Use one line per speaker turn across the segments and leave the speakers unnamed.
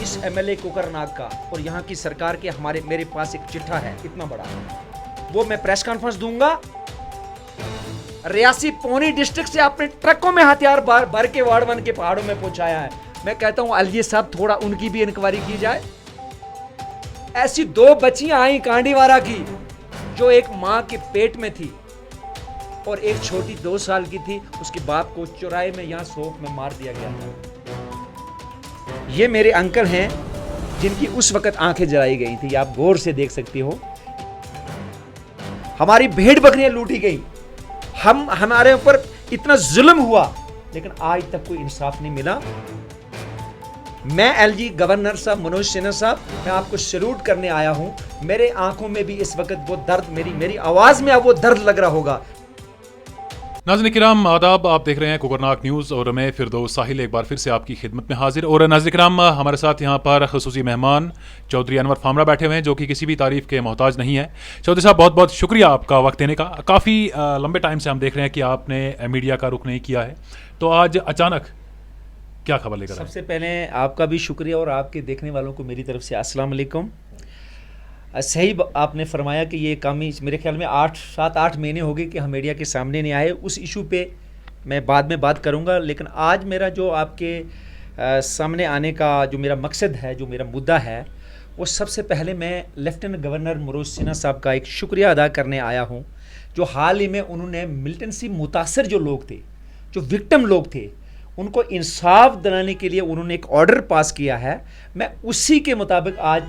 इस एमएलए कोकरनाग का और यहाँ की सरकार के मेरे पास एक चिट्ठा है इतना बड़ा, वो मैं प्रेस कॉन्फ्रेंस दूंगा। रियासी पौनी डिस्ट्रिक्ट से आपने ट्रकों में हथियार भर के वार्ड 1 के पहाड़ों में पहुंचाया है। मैं कहता हूं एलजी साहब थोड़ा उनकी भी इंक्वायरी की जाए। ऐसी 2 बच्चियां आई कांडीवारा की जो एक मां के पेट में थी और एक छोटी 2 साल की थी, उसके बाप को चौराहे में यहां शोक में मार दिया गया था। ये मेरे अंकल हैं जिनकी उस वक्त आंखें जलाई गई थी, आप गौर से देख सकती हो। हमारी भेड़ बकरियां लूटी गई, हमारे ऊपर इतना जुल्म हुआ, लेकिन आज तक कोई इंसाफ नहीं मिला। मैं एलजी गवर्नर साहब मनोज सिन्हा साहब, मैं आपको सैल्यूट करने आया हूं। मेरे आंखों में भी इस वक्त वो दर्द, मेरी आवाज में अब वो दर्द लग रहा होगा।
नाज़रीन किराम आदाब, आप देख रहे हैं कोकरनाग न्यूज़ और मैं फिरदौस साहिल एक बार फिर से आपकी खिदमत में हाजिर। और नाज़रीन किराम, हमारे साथ यहाँ पर खुसूसी मेहमान चौधरी अनवर फामरा बैठे हुए हैं जो कि किसी भी तारीफ़ के मोहताज नहीं है। चौधरी साहब, बहुत बहुत शुक्रिया आपका वक्त देने का। काफ़ी लंबे टाइम से हम देख रहे हैं कि आपने मीडिया का रुख नहीं किया है, तो आज अचानक क्या खबर लेकर आए?
सबसे पहले आपका भी शुक्रिया और आपके देखने वालों को मेरी तरफ से अस्सलाम वालेकुम। सही आपने फरमाया कि ये कामी मेरे ख्याल में 7-8 महीने हो गए कि हम मीडिया के सामने नहीं आए। उस इशू पे मैं बाद में बात करूंगा, लेकिन आज मेरा जो आपके सामने आने का जो मेरा मकसद है, जो मेरा मुद्दा है, वो सबसे पहले मैं लेफ्टिनेंट गवर्नर मनोज सिन्हा साहब का एक शुक्रिया अदा करने आया हूँ, जो हाल ही में उन्होंने मिलिटेंसी मुतासर जो लोग थे, जो विक्टिम लोग थे, उनको इंसाफ दिलाने के लिए उन्होंने एक ऑर्डर पास किया है। मैं उसी के मुताबिक आज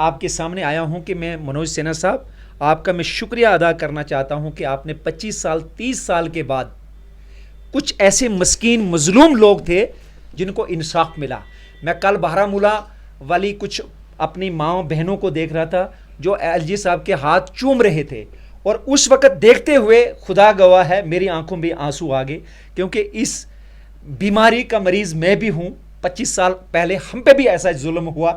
आपके सामने आया हूं कि मैं मनोज सिन्हा साहब, आपका मैं शुक्रिया अदा करना चाहता हूं कि आपने 25 साल 30 साल के बाद कुछ ऐसे मस्कीन मजलूम लोग थे जिनको इंसाफ मिला। मैं कल बारामूला वाली कुछ अपनी माँ बहनों को देख रहा था जो एलजी साहब के हाथ चूम रहे थे, और उस वक़्त देखते हुए खुदा गवाह है मेरी आंखों में आंसू आ गए, क्योंकि इस बीमारी का मरीज़ मैं भी हूँ। 25 साल पहले हम पे भी ऐसा जुल्म हुआ,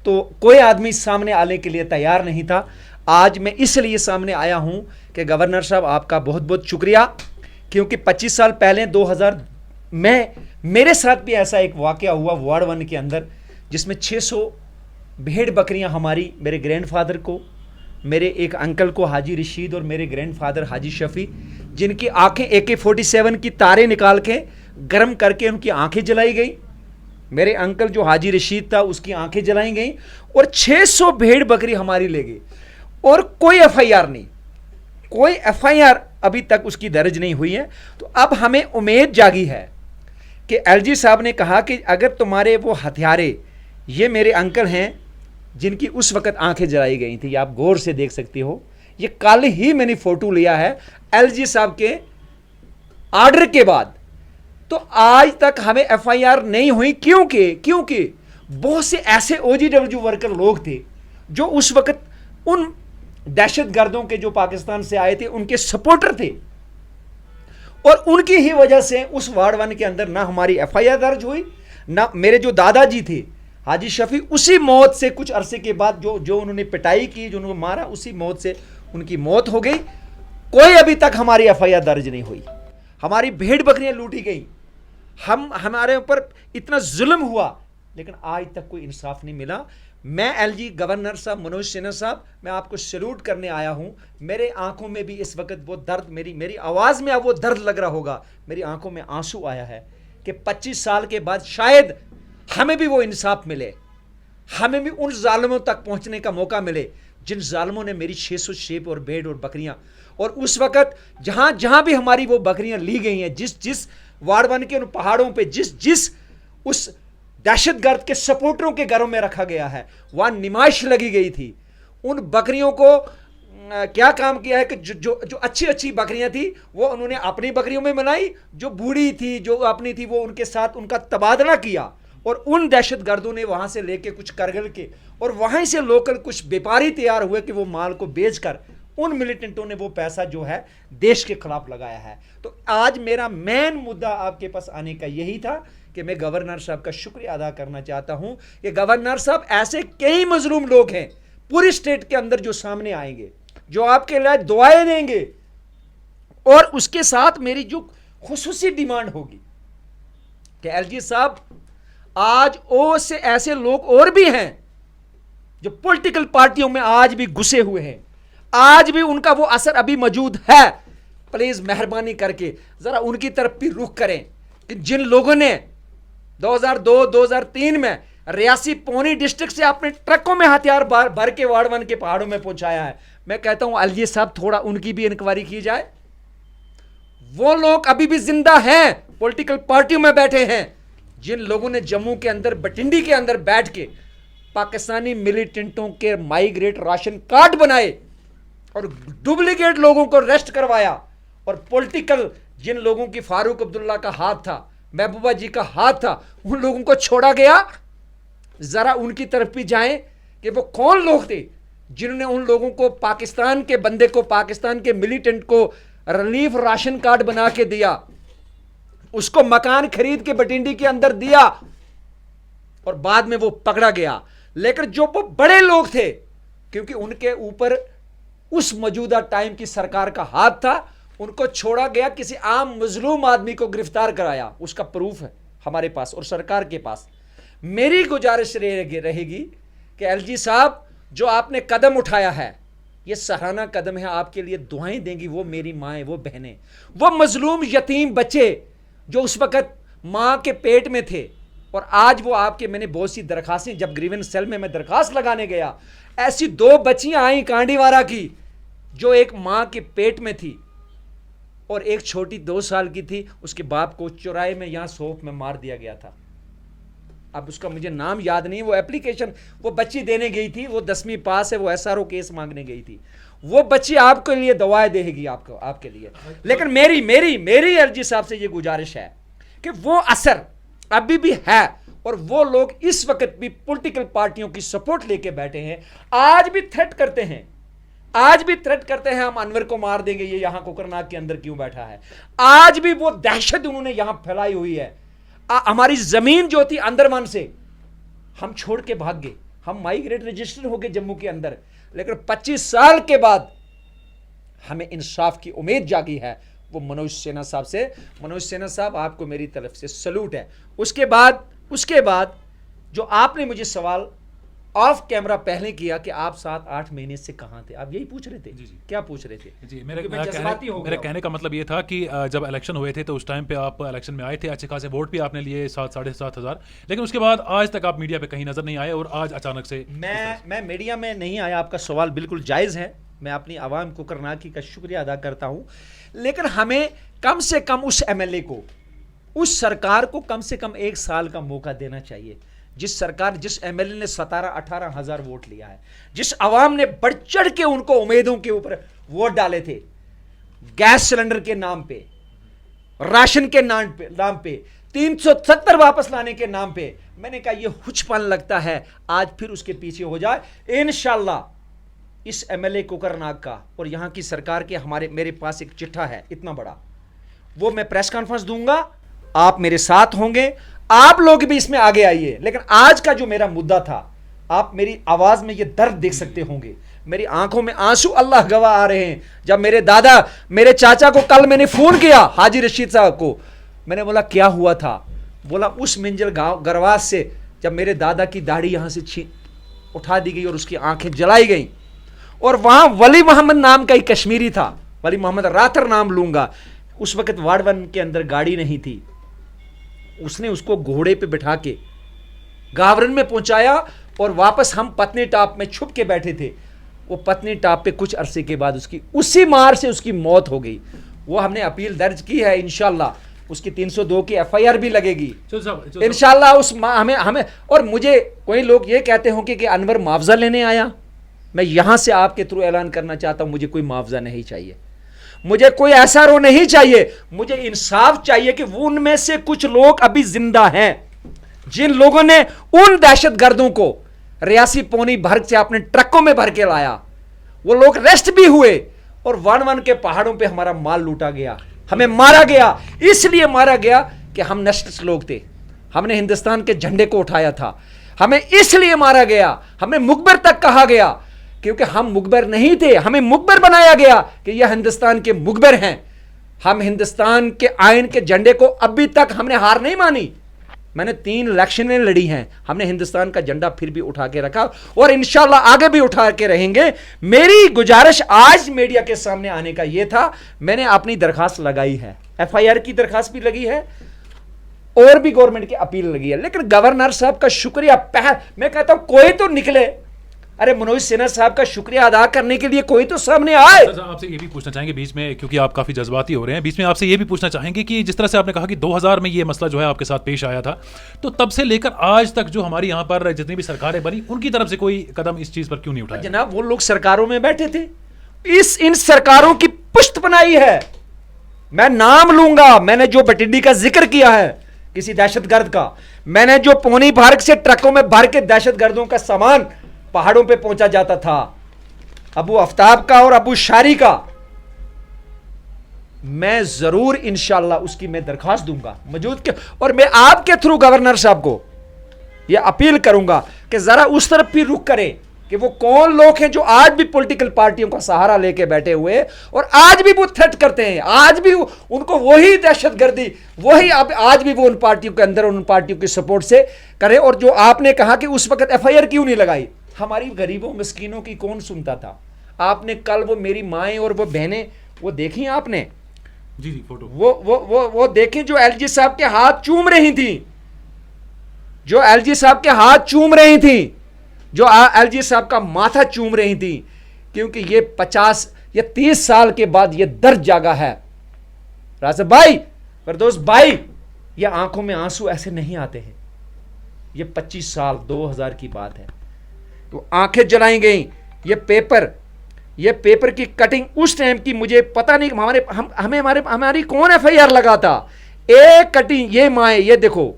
तो कोई आदमी सामने आने के लिए तैयार नहीं था। आज मैं इसलिए सामने आया हूं कि गवर्नर साहब आपका बहुत बहुत शुक्रिया, क्योंकि 25 साल पहले 2000 में मेरे साथ भी ऐसा एक वाकया हुआ वार्ड 1 के अंदर, जिसमें 600 भेड़ बकरियां हमारी, मेरे ग्रैंडफादर को, मेरे एक अंकल को हाजी रशीद और मेरे ग्रैंडफादर हाजी शफी, जिनकी आंखें AK-47 की तारें निकाल के गर्म करके उनकी आंखें जलाई गई। मेरे अंकल जो हाजी रशीद था उसकी आंखें जलाई गई, और 600 भेड़ बकरी हमारी ले गई, और कोई FIR नहीं, कोई FIR अभी तक उसकी दर्ज नहीं हुई है। तो अब हमें उम्मीद जागी है कि एलजी साहब ने कहा कि अगर तुम्हारे वो हथियारे, ये मेरे अंकल हैं जिनकी उस वक्त आंखें जलाई गई थी, आप गौर से देख सकती हो, ये कल ही मैंने फोटो लिया है एलजी साहब के ऑर्डर के बाद। तो आज तक हमें FIR नहीं हुई, क्योंकि बहुत से ऐसे OGW वर्कर लोग थे जो उस वक्त उन दहशतगर्दों के जो पाकिस्तान से आए थे उनके सपोर्टर थे, और उनकी ही वजह से उस वार्ड 1 के अंदर ना हमारी FIR दर्ज हुई, ना मेरे जो दादाजी थे हाजी शफी, उसी मौत से कुछ अरसे के बाद जो उन्होंने पिटाई की, जो उन्होंने मारा, उसी मौत से उनकी मौत हो गई। कोई अभी तक हमारी FIR दर्ज नहीं हुई। हमारी भेड़ बकरियां लूटी गई, हमारे ऊपर इतना जुल्म हुआ, लेकिन आज तक कोई इंसाफ नहीं मिला। मैं एलजी गवर्नर साहब मनोज सिन्हा साहब, मैं आपको सैल्यूट करने आया हूं। मेरे आंखों में भी इस वक्त वो दर्द, मेरी आवाज में अब वो दर्द लग रहा होगा, मेरी आंखों में आंसू आया है कि 25 साल के बाद शायद हमें भी वो इंसाफ मिले, हमें भी उन जालिमों तक पहुंचने का मौका मिले जिन जालिमों ने मेरी 600 शेप और भेड़ और बकरियां, और उस वक्त जहां भी हमारी वो बकरियां ली गई हैं, जिस वार्ड 1 के उन पहाड़ों पे जिस उस दहशतगर्द के सपोर्टरों के घरों में रखा गया है, वहां निमाइश लगी गई थी। उन बकरियों को क्या काम किया है कि जो अच्छी बकरियां थी वो उन्होंने अपनी बकरियों में बनाई, जो बूढ़ी थी, जो अपनी थी, वो उनके साथ उनका तबादला किया, और उन दहशतगर्दों ने वहां से लेके कुछ करगिल के, और वहीं से लोकल कुछ व्यापारी तैयार हुए कि वो माल को बेचकर उन मिलिटेंटों ने वो पैसा जो है देश के खिलाफ लगाया है। तो आज मेरा मेन मुद्दा आपके पास आने का यही था कि मैं गवर्नर साहब का शुक्रिया अदा करना चाहता हूं कि गवर्नर साहब, ऐसे कई मजलूम लोग हैं पूरी स्टेट के अंदर जो सामने आएंगे, जो आपके लिए दुआएं देंगे, और उसके साथ मेरी जो खुसूसी डिमांड होगी कि एलजी साहब, आज ओ से ऐसे लोग और भी हैं जो पॉलिटिकल पार्टियों में आज भी घुसे हुए हैं, आज भी उनका वो असर अभी मौजूद है। प्लीज मेहरबानी करके जरा उनकी तरफ भी रुख करें कि जिन लोगों ने 2002-2003 में रियासी पौनी डिस्ट्रिक्ट से अपने ट्रकों में हथियार भर के वाड़वन के पहाड़ों में पहुंचाया है, मैं कहता हूं अलजी साहब थोड़ा उनकी भी इंक्वायरी की जाए। वो लोग अभी भी जिंदा हैं, पॉलिटिकल पार्टियों में बैठे हैं। जिन लोगों ने जम्मू के अंदर बटिंडी के अंदर बैठ के पाकिस्तानी मिलिटेंटों के माइग्रेट राशन कार्ड बनाए और डुप्लीकेट लोगों को अरेस्ट करवाया, और पॉलिटिकल जिन लोगों की फारूक अब्दुल्ला का हाथ था, महबूबा जी का हाथ था, उन लोगों को छोड़ा गया। जरा उनकी तरफ भी जाएं कि वो कौन लोग थे जिन्होंने उन लोगों को, पाकिस्तान के बंदे को, पाकिस्तान के मिलिटेंट को रिलीफ राशन कार्ड बना के दिया, उसको मकान खरीद के बटिंडी के अंदर दिया और बाद में वो पकड़ा गया। लेकिन जो वो बड़े लोग थे, क्योंकि उनके ऊपर उस मौजूदा टाइम की सरकार का हाथ था, उनको छोड़ा गया, किसी आम मजलूम आदमी को गिरफ्तार कराया। उसका प्रूफ है हमारे पास और सरकार के पास। मेरी गुजारिश रहेगी कि एलजी साहब, जो आपने कदम उठाया है, ये सराहना कदम है, आपके लिए दुआएं देंगी वो मेरी माएँ, वो बहनें, वो मजलूम यतीम बच्चे जो उस वक्त माँ के पेट में थे, और आज वो आपके, मैंने बहुत सी दरखास्तें, जब ग्रीवेंस सेल में मैं दरखास्त लगाने गया, ऐसी 2 बच्चियां आई कांडीवारा की जो एक माँ के पेट में थी और एक छोटी 2 साल की थी। उसके बाप को चौराहे में यहां सोप में मार दिया गया था। अब उसका मुझे नाम याद नहीं। वो एप्लीकेशन वो बच्ची देने गई थी, वो 10वीं पास है, वो एसआरओ केस मांगने गई थी। वो बच्ची आपके लिए दवाएं देगी, आपको, आपके लिए। लेकिन मेरी एलजी साहब से ये गुजारिश है कि वो असर अभी भी है, और वो लोग इस वक्त भी पॉलिटिकल पार्टियों की सपोर्ट लेके बैठे हैं, आज भी थ्रेट करते हैं, आज भी थ्रेट करते हैं हम अनवर को मार देंगे, ये यहां कोकरनाग के अंदर क्यों बैठा है। आज भी वो दहशत उन्होंने यहां फैलाई हुई है। हमारी जमीन जो थी अंदरमान से हम छोड़ के भाग गए, हम माइग्रेट रजिस्टर हो गए जम्मू के अंदर, लेकिन 25 साल के बाद हमें इंसाफ की उम्मीद जागी है, वो मनोज सिन्हा साहब से। मनोज सिन्हा साहब, आपको मेरी तरफ से सलूट है। उसके बाद जो आपने मुझे सवाल ऑफ कैमरा पहले किया कि आप 7-8 महीने से कहां थे, आप यही पूछ रहे थे।
जी।
क्या पूछ रहे थे?
जी, मेरे कहने का मतलब ये था कि जब इलेक्शन हुए थे तो उस टाइम पे आप इलेक्शन में आए थे, अच्छे खासे वोट भी आपने लिए, 7-7.5 हज़ार, लेकिन उसके बाद आज तक आप मीडिया पे कहीं नजर नहीं आए, और आज अचानक से
मैं मीडिया में नहीं आया। आपका सवाल बिल्कुल जायज़ है, मैं अपनी आवाम कोकरनाग का शुक्रिया अदा करता हूं, लेकिन हमें कम से कम उस एमएलए को, उस सरकार को कम से कम 1 साल का मौका देना चाहिए। जिस सरकार, जिस एमएलए ने 17-18 हज़ार वोट लिया है, जिस अवाम ने बढ़ चढ़ के उनको उम्मीदों के ऊपर वोट डाले थे, गैस सिलेंडर के नाम पे, राशन के नाम पे 370 वापस लाने के नाम पे, मैंने कहा ये हुचपन लगता है, आज फिर उसके पीछे हो जाए। इंशाल्लाह इस एमएलए कोकरनाग का और यहां की सरकार के, मेरे पास एक चिट्ठा है इतना बड़ा, वो मैं प्रेस कॉन्फ्रेंस दूंगा, आप मेरे साथ होंगे, आप लोग भी इसमें आगे आइए। लेकिन आज का जो मेरा मुद्दा था, आप मेरी आवाज में ये दर्द देख सकते होंगे, मेरी आंखों में आंसू अल्लाह गवाह आ रहे हैं। जब मेरे दादा, मेरे चाचा को कल मैंने फोन किया, हाजी रशीद साहब को, मैंने बोला क्या हुआ था, बोला उस मिंजल गांव गरवास से जब मेरे दादा की दाढ़ी यहां से उठा दी गई और उसकी आंखें जलाई गई, और वहां वली मोहम्मद नाम का एक कश्मीरी था, वली मोहम्मद रातर नाम लूंगा, उस वक्त वार्ड 1 के अंदर गाड़ी नहीं थी, उसने उसको घोड़े पे बिठा के गावरन में पहुंचाया, और वापस हम पत्नी टाप में छुप के बैठे थे। वो पत्नी टाप पे कुछ अरसे के बाद उसकी उसी मार से उसकी मौत हो गई। वो हमने अपील दर्ज की है, इंशाल्लाह उसकी 302 की एफआईआर भी लगेगी इंशाल्लाह। उस हमें और मुझे कोई लोग ये कहते होंगे कि अनवर मुआवजा लेने आया, मैं यहां से आपके थ्रू ऐलान करना चाहता हूं, मुझे कोई मुआवजा नहीं चाहिए, मुझे कोई ऐसा रो नहीं चाहिए, मुझे इंसाफ चाहिए कि वो उनमें से कुछ लोग अभी जिंदा हैं, जिन लोगों ने उन दहशतगर्दों को रियासी पौनी भर से अपने ट्रकों में भर के लाया, वो लोग रेस्ट भी हुए, और 1-1 के पहाड़ों पे हमारा माल लूटा गया, हमें मारा गया। इसलिए मारा गया कि हम नेशनलिस्ट लोग थे, हमने हिंदुस्तान के झंडे को उठाया था, हमें इसलिए मारा गया, हमें मुखबिर तक कहा गया, क्योंकि हम मुखबिर नहीं थे, हमें मुखबिर बनाया गया कि यह हिंदुस्तान के मुखबिर हैं। हम हिंदुस्तान के आइन के झंडे को अभी तक हमने हार नहीं मानी, मैंने 3 इलेक्शनें लड़ी हैं, हमने हिंदुस्तान का झंडा फिर भी उठा के रखा और इंशाल्लाह आगे भी उठा के रहेंगे। मेरी गुजारिश आज मीडिया के सामने आने का यह था, मैंने अपनी दरखास्त लगाई है, FIR की दरखास्त भी लगी है और भी गवर्नमेंट की अपील लगी है, लेकिन गवर्नर साहब का शुक्रिया मैं कहता हूं कोई तो निकले। अरे मनोज सिन्हा साहब का शुक्रिया अदा करने के लिए कोई तो सामने आए।
आपसे ये भी पूछना चाहेंगे बीच में, क्योंकि आप काफ़ी जज्बाती हो रहे हैं, बीच में आपसे ये भी पूछना चाहेंगे कि जिस तरह से आपने कहा कि 2000 में ये मसला जो है आपके साथ पेश आया था, तो तब से लेकर आज तक जो हमारी यहाँ पर जितनी भी सरकारें बनी उनकी तरफ से कोई कदम इस चीज़ पर क्यों नहीं उठाया?
जनाब वो लोग सरकारों में बैठे थे, इन सरकारों की पुष्ट बनाई है। मैं नाम लूंगा, मैंने जो बटिंडी का जिक्र किया है किसी दहशतगर्द का, मैंने जो पौनी भारत से ट्रकों में भर के दहशतगर्दों का सामान पहाड़ों पे पहुंचा जाता था, अबू आफ्ताब का और अबू शारी का, मैं जरूर इंशाल्लाह उसकी मैं दरखास्त दूंगा मौजूद के, और मैं आपके थ्रू गवर्नर साहब को यह अपील करूंगा कि जरा उस तरफ भी रुख करें कि वो कौन लोग हैं जो आज भी पॉलिटिकल पार्टियों का सहारा लेके बैठे हुए और आज भी वो थ्रेट करते हैं, आज भी उनको वही दहशतगर्दी, वही अब आज भी वो उन पार्टियों के अंदर उन पार्टियों की सपोर्ट से करें। और जो आपने कहा कि उस वक्त FIR क्यों नहीं लगाई, हमारी गरीबों मिस्कीनों की कौन सुनता था? आपने कल वो मेरी माएँ और वो बहनें वो देखी आपने?
जी फोटो
वो देखें जो LG साहब के हाथ चूम रही थी, जो LG साहब के हाथ चूम रही थी, जो LG साहब का माथा चूम रही थी, क्योंकि ये 50 या 30 साल के बाद ये दर्द जागा है। राशिद भाई, फिरदौस भाई, ये आंखों में आंसू ऐसे नहीं आते हैं। ये 25 साल 2000 की बात है, तो आंखें जलाई गई। ये पेपर की कटिंग उस टाइम की मुझे पता नहीं, हमारी कौन FIR लगाता। एक कटिंग, ये माए, ये देखो,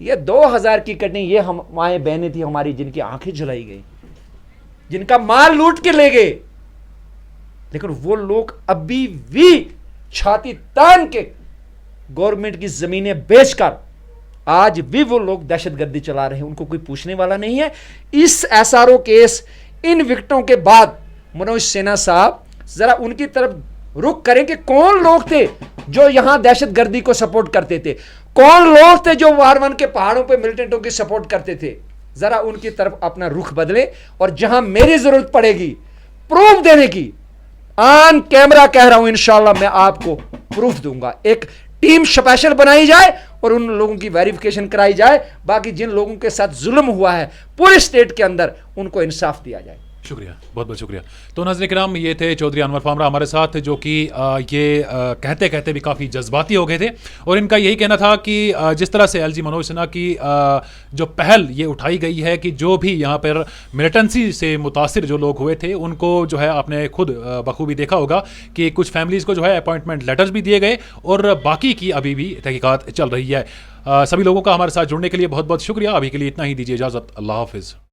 ये 2000 की कटिंग, ये हम माए बहनें थी हमारी जिनकी आंखें जलाई गई, जिनका माल लूट के ले गए, लेकिन वो लोग अभी भी छाती तान के गवर्नमेंट की जमीनें बेचकर आज भी वो लोग दहशतगर्दी चला रहे हैं, उनको कोई पूछने वाला नहीं है। इस SRO केस, इन विक्टों के बाद मनोज सिन्हा साहब जरा उनकी तरफ रुख करें कि कौन लोग थे जो यहां दहशतगर्दी को सपोर्ट करते थे, कौन लोग थे जो वारवन के पहाड़ों पे मिलिटेंटों की सपोर्ट करते थे। जरा उनकी तरफ अपना रुख बदले और जहां मेरी जरूरत पड़ेगी प्रूफ देने की, ऑन कैमरा कह रहा हूं, इंशाल्लाह मैं आपको प्रूफ दूंगा। एक टीम स्पेशल बनाई जाए और उन लोगों की वेरिफिकेशन कराई जाए, बाकी जिन लोगों के साथ जुल्म हुआ है पूरे स्टेट के अंदर उनको इंसाफ दिया जाए।
शुक्रिया, बहुत बहुत शुक्रिया। तो नाज़रीन किराम, ये थे चौधरी अनवर फामरा हमारे साथ, जो कि ये कहते कहते भी काफ़ी जज्बाती हो गए थे, और इनका यही कहना था कि जिस तरह से LG मनोज सिन्हा की जो पहल ये उठाई गई है कि जो भी यहाँ पर मिलिटेंसी से मुतासिर जो लोग हुए थे उनको जो है आपने खुद बखूबी देखा होगा कि कुछ फैमिलीज़ को जो है अपॉइंटमेंट लेटर्स भी दिए गए और बाकी की अभी भी तहकीकात चल रही है। सभी लोगों का हमारे साथ जुड़ने के लिए बहुत बहुत शुक्रिया। अभी के लिए इतना ही, दीजिए इजाज़त, अल्लाह हाफिज़।